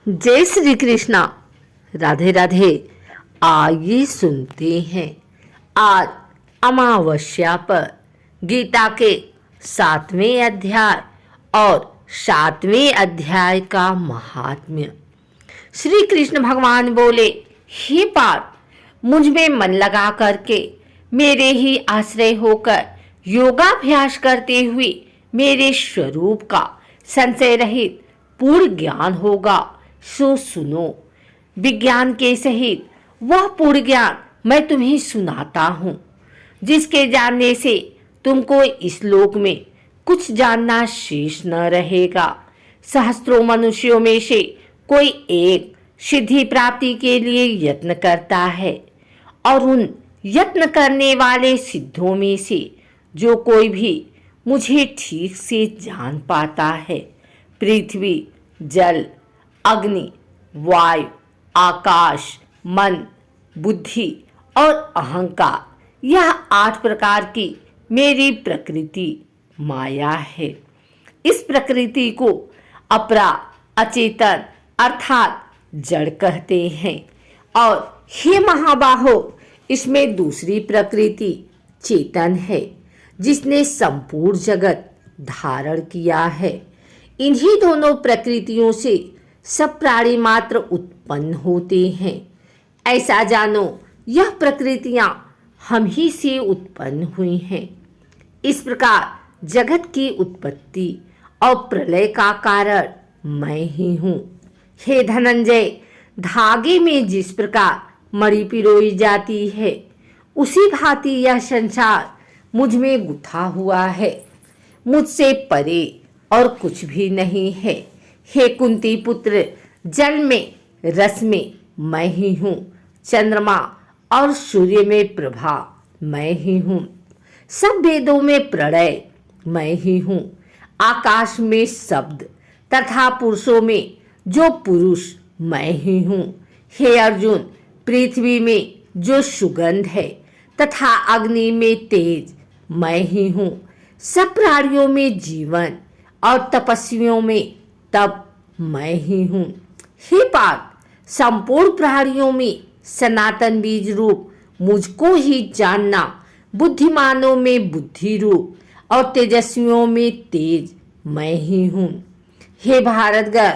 जय श्री कृष्णा। राधे राधे। आइए सुनते हैं आज अमावस्या पर गीता के 7वें अध्याय और 7वें अध्याय का महात्म्य। श्री कृष्ण भगवान बोले, हे पार्थ, मुझ में मन लगा करके मेरे ही आश्रय होकर योगाभ्यास करते हुए मेरे स्वरूप का संशय रहित पूर्ण ज्ञान होगा। सो सुनो। विज्ञान के सहित वह पूर्ण ज्ञान मैं तुम्हें सुनाता हूँ, जिसके जानने से तुमको इस लोक में कुछ जानना शेष न रहेगा। सहस्त्रों मनुष्यों में से कोई एक सिद्धि प्राप्ति के लिए यत्न करता है, और उन यत्न करने वाले सिद्धों में से जो कोई भी मुझे ठीक से जान पाता है, पृथ्वी, जल, अग्नि, वायु, आकाश, मन, बुद्धि और अहंकार, यह 8 प्रकार की मेरी प्रकृति माया है। इस प्रकृति को अपरा, अचेतन अर्थात जड़ कहते हैं। और हे महाबाहो, इसमें दूसरी प्रकृति चेतन है, जिसने संपूर्ण जगत धारण किया है। इन्हीं दोनों प्रकृतियों से सब प्राणी मात्र उत्पन्न होते हैं। ऐसा जानो, यह प्रकृतियां हम ही से उत्पन्न हुई हैं। इस प्रकार जगत की उत्पत्ति और प्रलय का कारण मैं ही हूँ। हे धनंजय, धागे में जिस प्रकार मणि पिरोई जाती है, उसी भांति यह संसार मुझ में गुथा हुआ है। मुझसे परे और कुछ भी नहीं है। हे कुंती पुत्र, जल में, रस में मैं ही हूँ। चंद्रमा और सूर्य में प्रभा मैं ही हूँ। सब वेदों में प्रणय मैं ही हूँ। आकाश में शब्द तथा पुरुषों में जो पुरुष मैं ही हूँ। हे अर्जुन, पृथ्वी में जो सुगंध है तथा अग्नि में तेज मैं ही हूँ। सब प्राणियों में जीवन और तपस्वियों में तप मैं ही हूँ। हे पार्थ, संपूर्ण प्राणियों में सनातन बीज रूप मुझको ही जानना, बुद्धिमानों में बुद्धि रूप और तेजस्वियों में तेज मैं ही हूँ। हे भारतगर,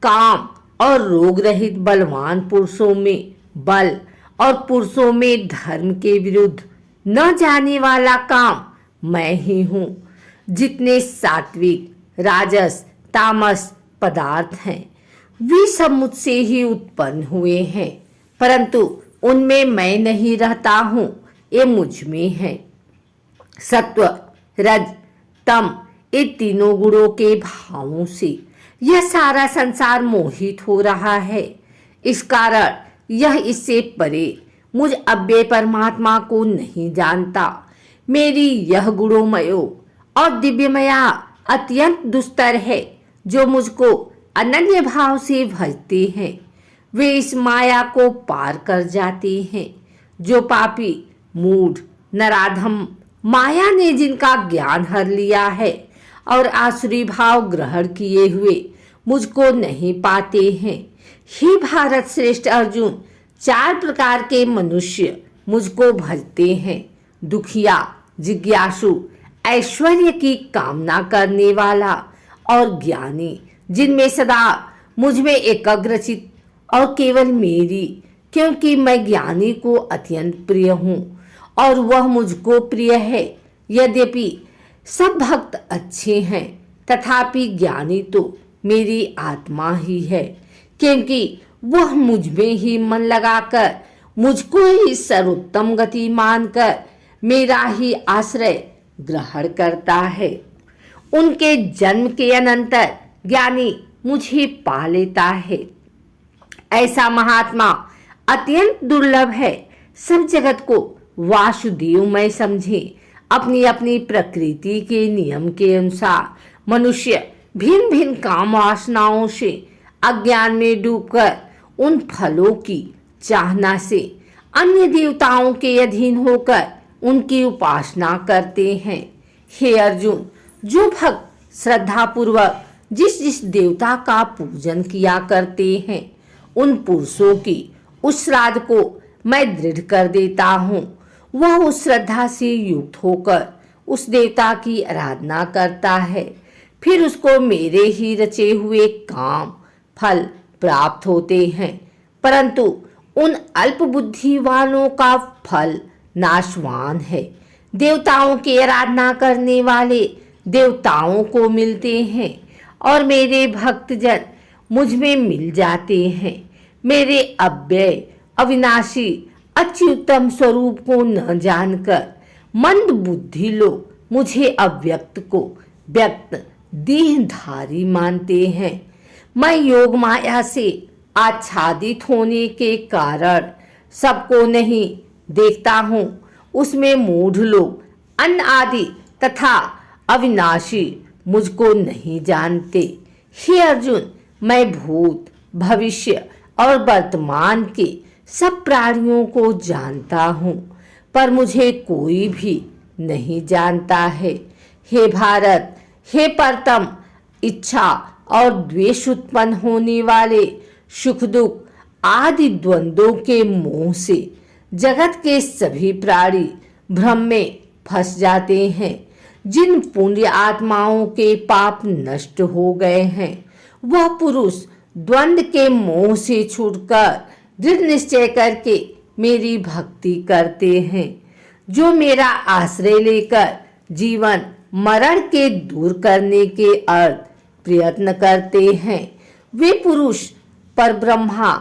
काम और रोग रहित बलवान पुरुषों में बल और पुरुषों में धर्म के विरुद्ध न जाने वाला काम मैं ही हूँ। जितने सात्विक, राजस, तामस पदार्थ हैं, वे सब मुझसे ही उत्पन्न हुए हैं, परंतु उनमें मैं नहीं रहता हूँ, ये मुझ में है। सत्व, रज, तम, ये तीनों गुणों के भावों से यह सारा संसार मोहित हो रहा है। इस कारण यह इससे परे मुझ अव्यय परमात्मा को नहीं जानता। मेरी यह गुणोमयो और दिव्यमया अत्यंत दुस्तर है। जो मुझको अनन्य भाव से भजते हैं, वे इस माया को पार कर जाते हैं। जो पापी, मूढ़, नराधम माया ने जिनका ज्ञान हर लिया है और आसुरी भाव ग्रहण किए हुए मुझको नहीं पाते हैं। हे भारत श्रेष्ठ अर्जुन, 4 प्रकार के मनुष्य मुझको भजते हैं। दुखिया, जिज्ञासु, ऐश्वर्य की कामना करने वाला और ज्ञानी, जिनमें सदा मुझ में एकाग्रचित और केवल मेरी, क्योंकि मैं ज्ञानी को अत्यंत प्रिय हूँ और वह मुझको प्रिय है। यद्यपि सब भक्त अच्छे हैं, तथापि ज्ञानी तो मेरी आत्मा ही है, क्योंकि वह मुझ में ही मन लगाकर मुझको ही सर्वोत्तम गति मानकर मेरा ही आश्रय ग्रहण करता है। उनके जन्म के अनंतर ज्ञानी मुझे पा लेता है। ऐसा महात्मा अत्यंत दुर्लभ है। सब जगत को वासुदेवमय समझे। अपनी अपनी प्रकृति के नियम के अनुसार मनुष्य भिन्न भिन्न काम वासनाओं से अज्ञान में डूबकर उन फलों की चाहना से अन्य देवताओं के अधीन होकर उनकी उपासना करते हैं। हे अर्जुन, जो भक्त श्रद्धा पूर्वक जिस जिस देवता का पूजन किया करते हैं, उन पुरुषों की उस श्राद्ध को मैं दृढ़ कर देता हूँ। वह उस श्रद्धा से युक्त होकर उस देवता की आराधना करता है। फिर उसको मेरे ही रचे हुए काम फल प्राप्त होते हैं। परंतु उन अल्प बुद्धि वालों का फल नाशवान है। देवताओं की आराधना करने वाले देवताओं को मिलते हैं और मेरे भक्तजन मुझ में मिल जाते हैं। मेरे अव्यय अविनाशी अत्युत्तम स्वरूप को न जानकर मंद बुद्धि लोग मुझे अव्यक्त को व्यक्त देहधारी मानते हैं। मैं योग माया से आच्छादित होने के कारण सबको नहीं देखता हूँ। उसमें मूढ़ लोग अन्न आदि तथा अविनाशी मुझको नहीं जानते। हे अर्जुन, मैं भूत भविष्य और वर्तमान के सब प्राणियों को जानता हूँ, पर मुझे कोई भी नहीं जानता है। हे भारत, हे परतम, इच्छा और द्वेष उत्पन्न होने वाले सुख दुख आदि द्वंद्वों के मोह से जगत के सभी प्राणी भ्रम में फंस जाते हैं। जिन पुण्य आत्माओं के पाप नष्ट हो गए हैं, वह पुरुष द्वंद्व के मोह से छूटकर दृढ़ निश्चय करके मेरी भक्ति करते हैं। जो मेरा आश्रय लेकर जीवन मरण के दूर करने के अर्थ प्रयत्न करते हैं, वे पुरुष परब्रह्मा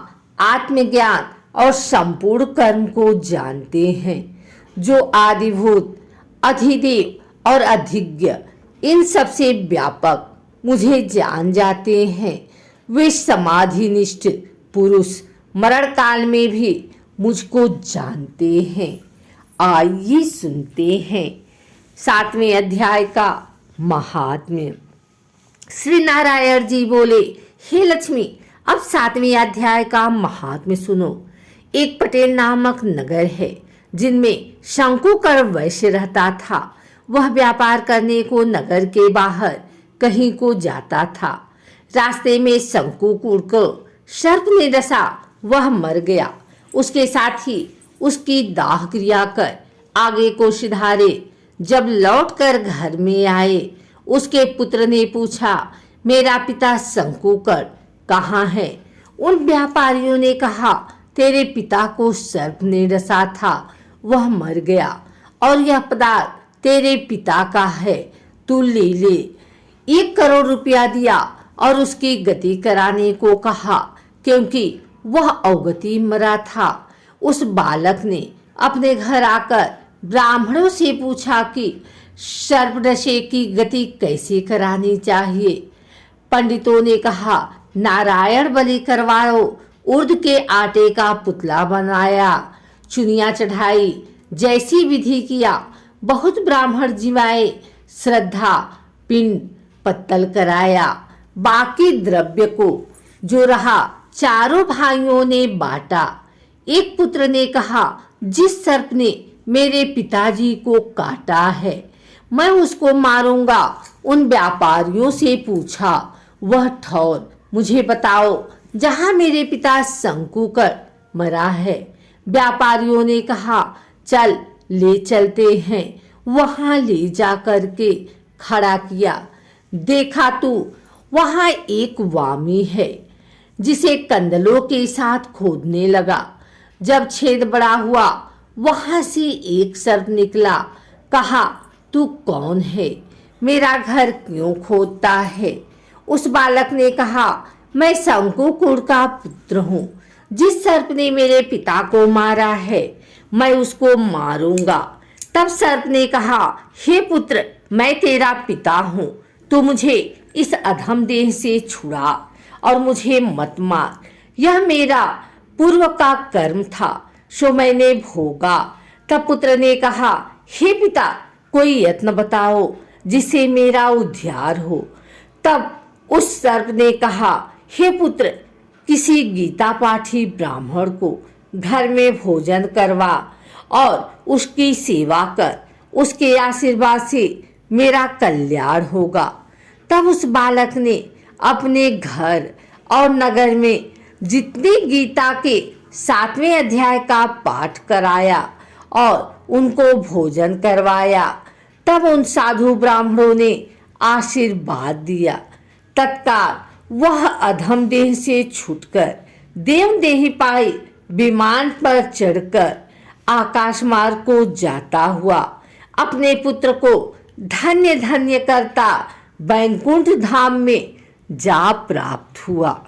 आत्मज्ञान और संपूर्ण कर्म को जानते हैं। जो आदिभूत अधिदेव और अधिज्ञ इन सबसे व्यापक मुझे जान जाते हैं, वे समाधिनिष्ठ पुरुष मरण काल में भी मुझको जानते हैं। आइए सुनते हैं 7वें अध्याय का महात्म्य। श्री नारायण जी बोले, हे लक्ष्मी, अब 7वें अध्याय का महात्म्य सुनो। एक पटेल नामक नगर है, जिनमें शंकुकर वैश्य रहता था। वह व्यापार करने को नगर के बाहर कहीं को जाता था। रास्ते में शंकुकुर को सर्प ने डसा, वह मर गया। उसके साथ ही उसकी दाह क्रिया कर आगे को सिधारे। जब लौटकर घर में आए, उसके पुत्र ने पूछा, मेरा पिता शंकुकर कहाँ है? उन व्यापारियों ने कहा, तेरे पिता को सर्प ने डसा था, वह मर गया और यह पदार्थ तेरे पिता का है, तू ले ले। 1 करोड़ रुपया दिया और उसकी गति कराने को कहा, क्योंकि वह अवगति मरा था। उस बालक ने अपने घर आकर ब्राह्मणों से पूछा कि सर्पदशे की गति कैसे करानी चाहिए। पंडितों ने कहा, नारायण बलि करवाओ। उर्द के आटे का पुतला बनाया, चुनिया चढ़ाई, जैसी विधि किया। बहुत ब्राह्मण जिवाए, श्रद्धा पिंड पत्तल कराया। बाकी द्रव्य को जो रहा चारों भाइयों ने बांटा। एक पुत्र ने कहा, जिस सर्प ने मेरे पिताजी को काटा है, मैं उसको मारूंगा। उन व्यापारियों से पूछा, वह ठौर मुझे बताओ जहां मेरे पिता शंकुकर मरा है। व्यापारियों ने कहा, चल ले चलते हैं। वहां ले जा करके खड़ा किया। देखा तो वहां एक वामी है, जिसे कंदलों के साथ खोदने लगा। जब छेद बड़ा हुआ, वहां से एक सर्प निकला। कहा, तू कौन है? मेरा घर क्यों खोदता है? उस बालक ने कहा, मैं शंकुकुर का पुत्र हूँ। जिस सर्प ने मेरे पिता को मारा है, मैं उसको मारूंगा। तब सर्प ने कहा, हे पुत्र, मैं तेरा पिता हूँ, तू मुझे इस अधम देह से छुड़ा और मुझे मत मार। यह मेरा पूर्व का कर्म था, सो मैंने भोगा। तब पुत्र ने कहा, हे पिता, कोई यत्न बताओ जिससे मेरा उद्धार हो। तब उस सर्प ने कहा, हे पुत्र, किसी गीता पाठी ब्राह्मण को घर में भोजन करवा और उसकी सेवा कर। उसके आशीर्वाद से मेरा कल्याण होगा। तब उस बालक ने अपने घर और नगर में जितनी गीता के 7वें अध्याय का पाठ कराया और उनको भोजन करवाया, तब उन साधु ब्राह्मणों ने आशीर्वाद दिया। तत्काल वह अधम देह से छूटकर देवदेही पाई विमान पर चढ़कर आकाश मार्ग को जाता हुआ अपने पुत्र को धन्य धन्य करता वैकुंठ धाम में जा प्राप्त हुआ।